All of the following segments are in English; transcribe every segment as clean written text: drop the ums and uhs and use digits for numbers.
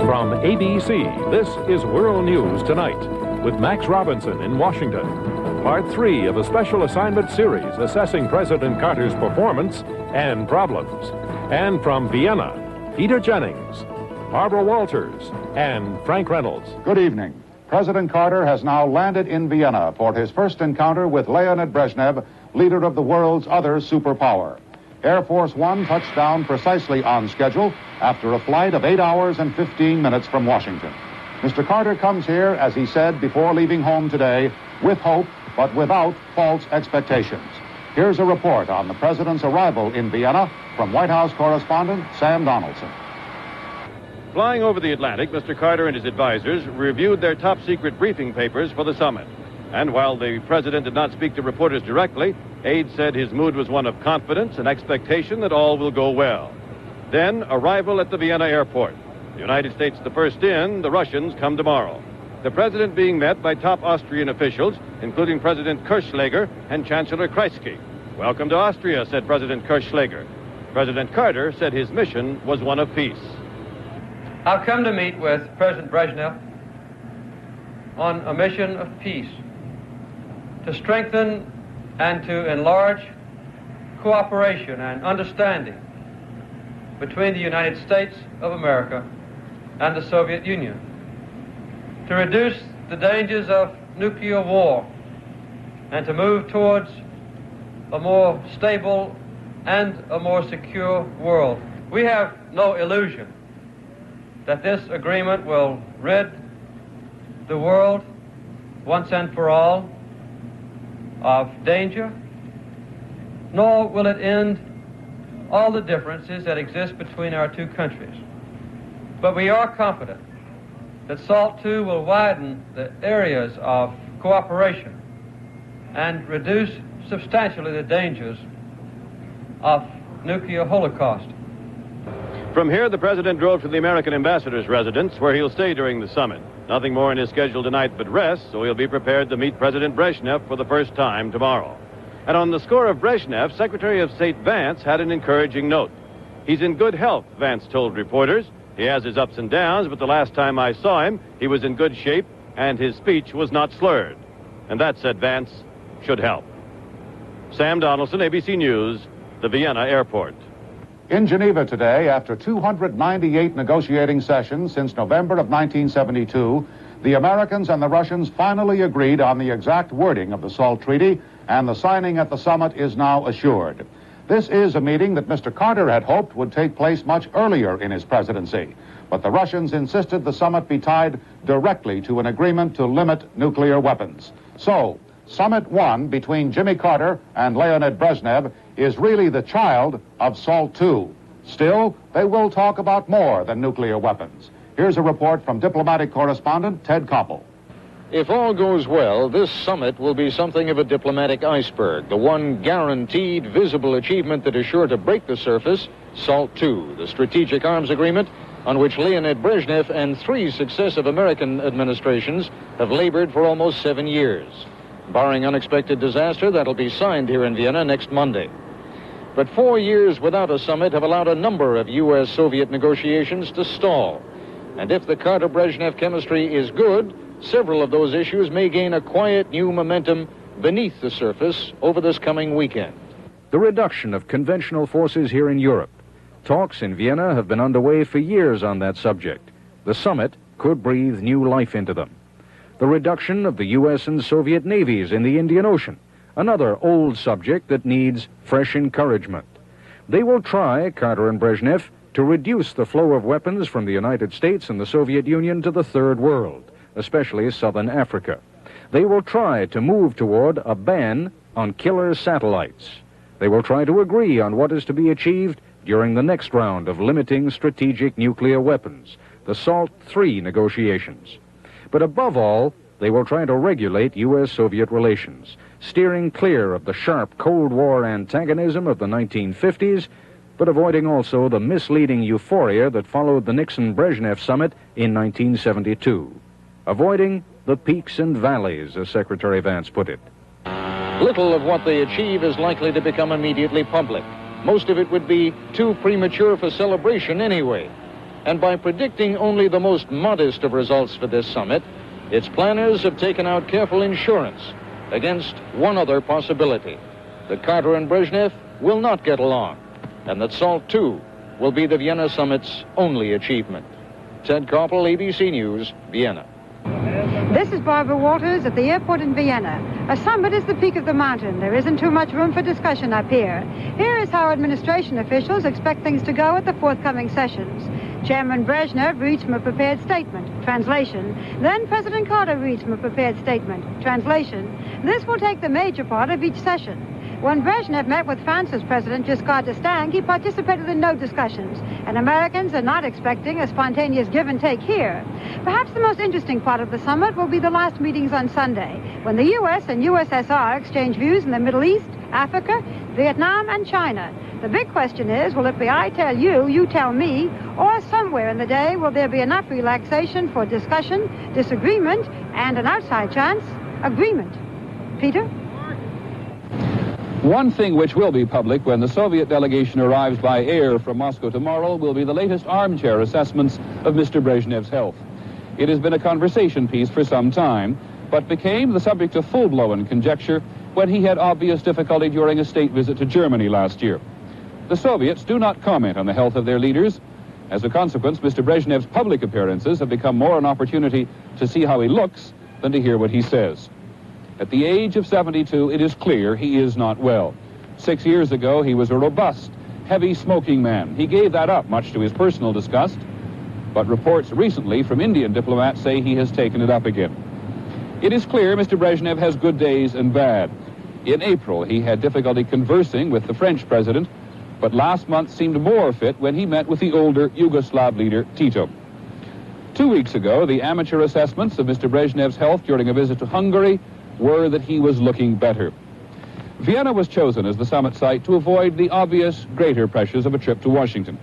From ABC, this is World News Tonight with Max Robinson in Washington. Part 3 of a special assignment series assessing President Carter's performance and problems. And from Vienna, Peter Jennings, Barbara Walters, and Frank Reynolds. Good evening. President Carter has now landed in Vienna for his first encounter with Leonid Brezhnev, leader of the world's other superpower. Air Force One touched down precisely on schedule after a flight of 8 hours and 15 minutes from Washington. Mr. Carter comes here, as he said before leaving home today, with hope, but without false expectations. Here's a report on the president's arrival in Vienna from White House correspondent Sam Donaldson. Flying over the Atlantic, Mr. Carter and his advisors reviewed their top-secret briefing papers for the summit. And while the president did not speak to reporters directly, aides said his mood was one of confidence and expectation that all will go well. Then, arrival at the Vienna airport. The United States the first in, the Russians come tomorrow. The president being met by top Austrian officials, including President Kirchschläger and Chancellor Kreisky. Welcome to Austria, said President Kirchschläger. President Carter said his mission was one of peace. I've come to meet with President Brezhnev on a mission of peace, to strengthen and to enlarge cooperation and understanding between the United States of America and the Soviet Union, to reduce the dangers of nuclear war and to move towards a more stable and a more secure world. We have no illusion that this agreement will rid the world once and for all of danger, nor will it end all the differences that exist between our two countries. But we are confident that SALT II will widen the areas of cooperation and reduce substantially the dangers of nuclear holocaust. From here, the president drove to the American ambassador's residence, where he'll stay during the summit. Nothing more in his schedule tonight but rest, so he'll be prepared to meet President Brezhnev for the first time tomorrow. And on the score of Brezhnev, Secretary of State Vance had an encouraging note. He's in good health, Vance told reporters. He has his ups and downs, but the last time I saw him, he was in good shape, and his speech was not slurred. And that, said Vance, should help. Sam Donaldson, ABC News, the Vienna airport. In Geneva today, after 298 negotiating sessions since November of 1972, the Americans and the Russians finally agreed on the exact wording of the SALT Treaty, and the signing at the summit is now assured. This is a meeting that Mr. Carter had hoped would take place much earlier in his presidency, but the Russians insisted the summit be tied directly to an agreement to limit nuclear weapons. So, Summit 1 between Jimmy Carter and Leonid Brezhnev is really the child of SALT II. Still, they will talk about more than nuclear weapons. Here's a report from diplomatic correspondent Ted Koppel. If all goes well, this summit will be something of a diplomatic iceberg, the one guaranteed visible achievement that is sure to break the surface, SALT II, the strategic arms agreement on which Leonid Brezhnev and 3 successive American administrations have labored for almost 7 years. Barring unexpected disaster, that'll be signed here in Vienna next Monday. But 4 years without a summit have allowed a number of U.S.-Soviet negotiations to stall. And if the Carter-Brezhnev chemistry is good, several of those issues may gain a quiet new momentum beneath the surface over this coming weekend. The reduction of conventional forces here in Europe. Talks in Vienna have been underway for years on that subject. The summit could breathe new life into them. The reduction of the U.S. and Soviet navies in the Indian Ocean, another old subject that needs fresh encouragement. They will try, Carter and Brezhnev, to reduce the flow of weapons from the United States and the Soviet Union to the Third World, especially Southern Africa. They will try to move toward a ban on killer satellites. They will try to agree on what is to be achieved during the next round of limiting strategic nuclear weapons, the SALT III negotiations. But above all, they will try to regulate U.S.-Soviet relations, steering clear of the sharp Cold War antagonism of the 1950s, but avoiding also the misleading euphoria that followed the Nixon-Brezhnev summit in 1972. Avoiding the peaks and valleys, as Secretary Vance put it. Little of what they achieve is likely to become immediately public. Most of it would be too premature for celebration anyway. And by predicting only the most modest of results for this summit, its planners have taken out careful insurance against one other possibility, that Carter and Brezhnev will not get along, and that SALT II will be the Vienna Summit's only achievement. Ted Koppel, ABC News, Vienna. This is Barbara Walters at the airport in Vienna. A summit is the peak of the mountain. There isn't too much room for discussion up here. Here is how administration officials expect things to go at the forthcoming sessions. Chairman Brezhnev reads from a prepared statement. Translation. Then President Carter reads from a prepared statement. Translation. This will take the major part of each session. When Brezhnev met with France's President Giscard d'Estaing, he participated in no discussions, and Americans are not expecting a spontaneous give and take here. Perhaps the most interesting part of the summit will be the last meetings on Sunday, when the U.S. and USSR exchange views in the Middle East, Africa, Vietnam, and China. The big question is, will it be I tell you, you tell me, or somewhere in the day will there be enough relaxation for discussion, disagreement, and an outside chance, agreement? Peter? One thing which will be public when the Soviet delegation arrives by air from Moscow tomorrow will be the latest armchair assessments of Mr. Brezhnev's health. It has been a conversation piece for some time, but became the subject of full-blown conjecture when he had obvious difficulty during a state visit to Germany last year. The Soviets do not comment on the health of their leaders. As a consequence, Mr. Brezhnev's public appearances have become more an opportunity to see how he looks than to hear what he says. At the age of 72, it is clear he is not well. 6 years ago, he was a robust, heavy smoking man. He gave that up, much to his personal disgust. But reports recently from Indian diplomats say he has taken it up again. It is clear Mr. Brezhnev has good days and bad. In April, he had difficulty conversing with the French president, but last month seemed more fit when he met with the older Yugoslav leader, Tito. 2 weeks ago, the amateur assessments of Mr. Brezhnev's health during a visit to Hungary were that he was looking better. Vienna was chosen as the summit site to avoid the obvious greater pressures of a trip to Washington.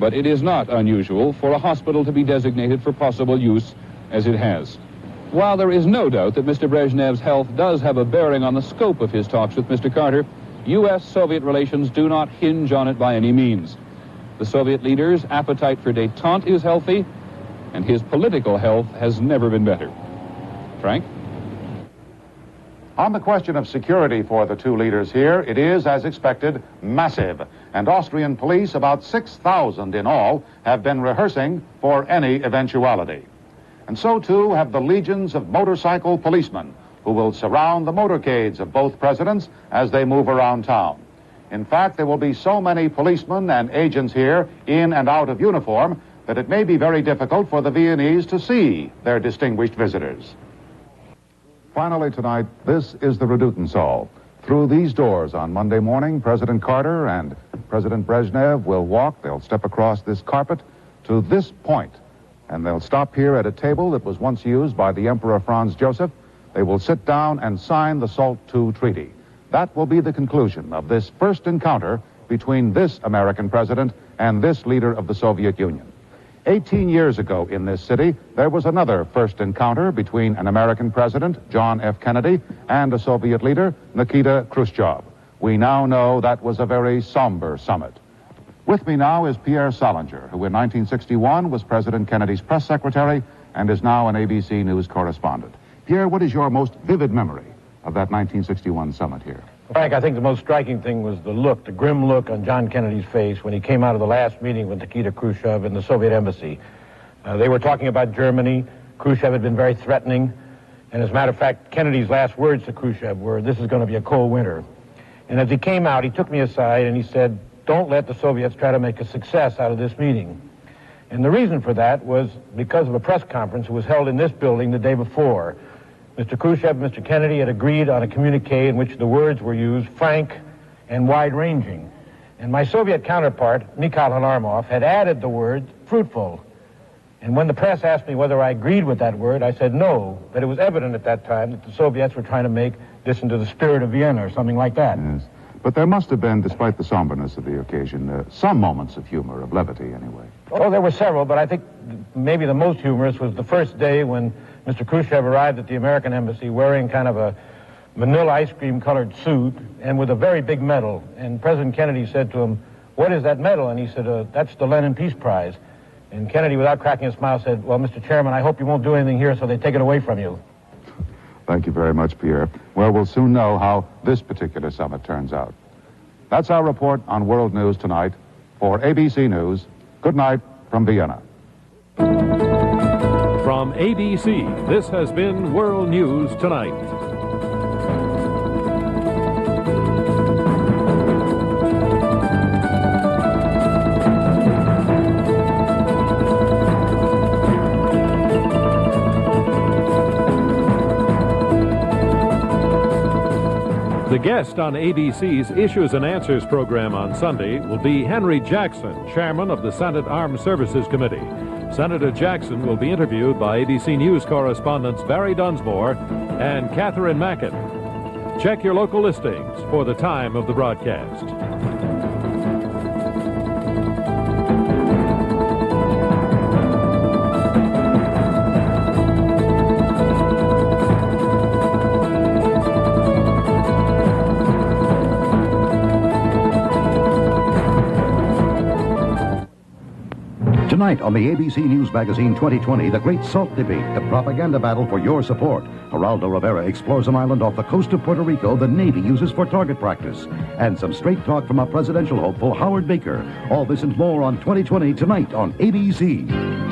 But it is not unusual for a hospital to be designated for possible use, as it has. While there is no doubt that Mr. Brezhnev's health does have a bearing on the scope of his talks with Mr. Carter, U.S.-Soviet relations do not hinge on it by any means. The Soviet leader's appetite for détente is healthy, and his political health has never been better. Frank? On the question of security for the two leaders here, it is, as expected, massive. And Austrian police, about 6,000 in all, have been rehearsing for any eventuality. And so, too, have the legions of motorcycle policemen who will surround the motorcades of both presidents as they move around town. In fact, there will be so many policemen and agents here, in and out of uniform, that it may be very difficult for the Viennese to see their distinguished visitors. Finally tonight, this is the Redutensaal. Through these doors on Monday morning, President Carter and President Brezhnev will walk, they'll step across this carpet to this point, and they'll stop here at a table that was once used by the Emperor Franz Joseph. They will sit down and sign the SALT II treaty. That will be the conclusion of this first encounter between this American president and this leader of the Soviet Union. 18 years ago in this city, there was another first encounter between an American president, John F. Kennedy, and a Soviet leader, Nikita Khrushchev. We now know that was a very somber summit. With me now is Pierre Salinger, who in 1961 was President Kennedy's press secretary and is now an ABC News correspondent. Pierre, what is your most vivid memory of that 1961 summit here? Frank, I think the most striking thing was the grim look on John Kennedy's face when he came out of the last meeting with Nikita Khrushchev in the Soviet embassy. They were talking about Germany. Khrushchev had been very threatening. And as a matter of fact, Kennedy's last words to Khrushchev were, "This is going to be a cold winter." And as he came out, he took me aside and he said, "Don't let the Soviets try to make a success out of this meeting." And the reason for that was because of a press conference that was held in this building the day before. Mr. Khrushchev and Mr. Kennedy had agreed on a communique in which the words were used, frank and wide-ranging. And my Soviet counterpart, Mikhail Halarmov, had added the word fruitful. And when the press asked me whether I agreed with that word, I said no, that it was evident at that time that the Soviets were trying to make this into the spirit of Vienna or something like that. Yes. But there must have been, despite the somberness of the occasion, some moments of humor, of levity anyway. Oh, there were several, but I think maybe the most humorous was the first day when Mr. Khrushchev arrived at the American embassy wearing kind of a vanilla ice cream colored suit and with a very big medal. And President Kennedy said to him, "What is that medal?" And he said, "That's the Lenin Peace Prize." And Kennedy, without cracking a smile, said, well, Mr. Chairman, I hope you won't do anything here so they take it away from you. Thank you very much, Pierre. Well, we'll soon know how this particular summit turns out. That's our report on world news tonight. For ABC News, good night from Vienna. From ABC, this has been World News Tonight. The guest on ABC's Issues and Answers program on Sunday will be Henry Jackson, chairman of the Senate Armed Services Committee. Senator Jackson will be interviewed by ABC News correspondents Barry Dunsmore and Catherine Mackin. Check your local listings for the time of the broadcast. Tonight on the ABC News Magazine 2020, the Great Salt Debate, the propaganda battle for your support. Geraldo Rivera explores an island off the coast of Puerto Rico the Navy uses for target practice. And some straight talk from our presidential hopeful, Howard Baker. All this and more on 2020 tonight on ABC.